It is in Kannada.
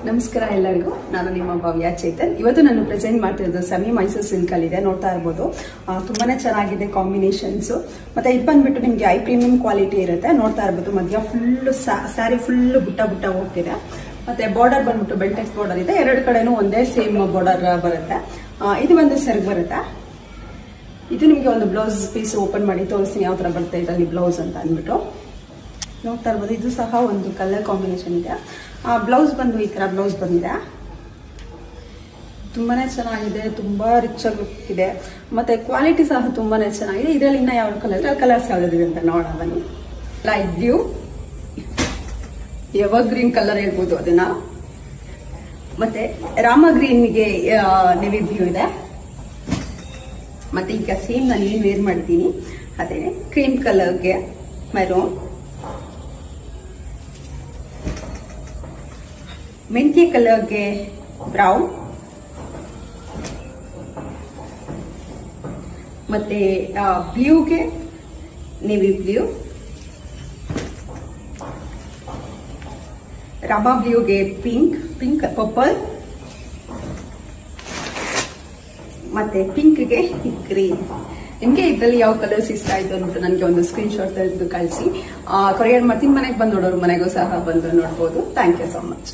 ನಮಸ್ಕಾರ ಎಲ್ಲರಿಗೂ. ನಾನು ನಿಮ್ಮ ಭವ್ಯ ಚೇತನ್. ಇವತ್ತು ನಾನು ಪ್ರೆಸೆಂಟ್ ಮಾಡ್ತಿರೋದು ಸೆಮಿ ಮೈಸೂರು ಸಿಲ್ಕ್ ಅಲ್ಲಿ ಇದೆ. ನೋಡ್ತಾ ಇರ್ಬೋದು, ತುಂಬಾನೇ ಚೆನ್ನಾಗಿದೆ ಕಾಂಬಿನೇಷನ್ಸ್. ಮತ್ತೆ ಇದು ಬಂದ್ಬಿಟ್ಟು ನಿಮ್ಗೆ ಐ ಪ್ರೀಮಿಯಂ ಕ್ವಾಲಿಟಿ ಇರುತ್ತೆ. ನೋಡ್ತಾ ಇರ್ಬೋದು, ಮಧ್ಯ ಫುಲ್ ಸ್ಯಾರಿ ಫುಲ್ ಬುಟ್ಟ ಬುಟ್ಟ ಹೋಗ್ತಿದೆ. ಮತ್ತೆ ಬಾರ್ಡರ್ ಬಂದ್ಬಿಟ್ಟು ಬೆಲ್ಟೆಕ್ಸ್ ಬಾರ್ಡರ್ ಇದೆ. ಎರಡು ಕಡೆನೂ ಒಂದೇ ಸೇಮ್ ಬಾರ್ಡರ್ ಬರುತ್ತೆ. ಇದು ಒಂದು ಸೆರಗ್ ಬರುತ್ತೆ. ಇದು ನಿಮ್ಗೆ ಒಂದು ಬ್ಲೌಸ್ ಪೀಸ್ ಓಪನ್ ಮಾಡಿ ತೋರಿಸ್ತೀನಿ ಯಾವ ತರ ಬರುತ್ತೆ ಇದರಲ್ಲಿ ಬ್ಲೌಸ್ ಅಂತ ಅಂದ್ಬಿಟ್ಟು. ನೋಡ್ತಾ ಇರ್ಬೋದು, ಇದು ಸಹ ಒಂದು ಕಲರ್ ಕಾಂಬಿನೇಷನ್ ಇದೆ. ಬ್ಲೌಸ್ ಬಂದು ಈ ತರ ಬ್ಲೌಸ್ ಬಂದಿದೆ. ತುಂಬಾನೇ ಚೆನ್ನಾಗಿದೆ, ತುಂಬಾ ರಿಚ್ ಆಗಿ ಇದೆ. ಮತ್ತೆ ಕ್ವಾಲಿಟಿ ಸಹ ತುಂಬಾನೇ ಚೆನ್ನಾಗಿದೆ. ಇದರಲ್ಲಿ ಇನ್ನ ಯಾವ ಕಲರ್ಸ್ ಯಾವ್ದಿದೆ ಅಂತ ನೋಡೋಣ ಬನ್ನಿ. Light blue, ever green colour ಹೇಳ್ಬೋದು ಅದನ್ನ. ಮತ್ತೆ ರಾಮ ಗ್ರೀನ್ಗೆ ನೆವಿ ಬ್ಲೂ ಇದೆ. ಮತ್ತೆ ಈಗ ಸೇಮ್ ನಾನು ಏನ್ ವೇರ್ ಮಾಡ್ತೀನಿ ಅದೇ ಕ್ರೀಮ್ ಕಲರ್ಗೆ ಮೆರೂನ್, ಮೆಂತ್ಯ ಕಲರ್ಗೆ ಬ್ರೌನ್, ಮತ್ತೆ ಬ್ಲೂಗೆ ನೇವಿ ಬ್ಲೂ, ರಾಮಾ ಬ್ಲೂಗೆ ಪಿಂಕ್ ಪರ್ಪಲ್, ಮತ್ತೆ ಪಿಂಕ್ಗೆ ಗ್ರೀನ್. ನಿಮ್ಗೆ ಇದರಲ್ಲಿ ಯಾವ ಕಲರ್ಸ್ ಇಷ್ಟ ಆಯ್ತು ಅಂದ್ಬಿಟ್ಟು ನನಗೆ ಒಂದು ಸ್ಕ್ರೀನ್ ಶಾಟ್ ತೆಗೆದು ಕಳಿಸಿ. ಕೊರಿಯರ್ ಮಾಡ್ತೀನಿ. ಮನೆಗೆ ಬಂದು ನೋಡೋರು ಮನೆಗೂ ಸಹ ಬಂದು ನೋಡ್ಬೋದು. Thank you so much.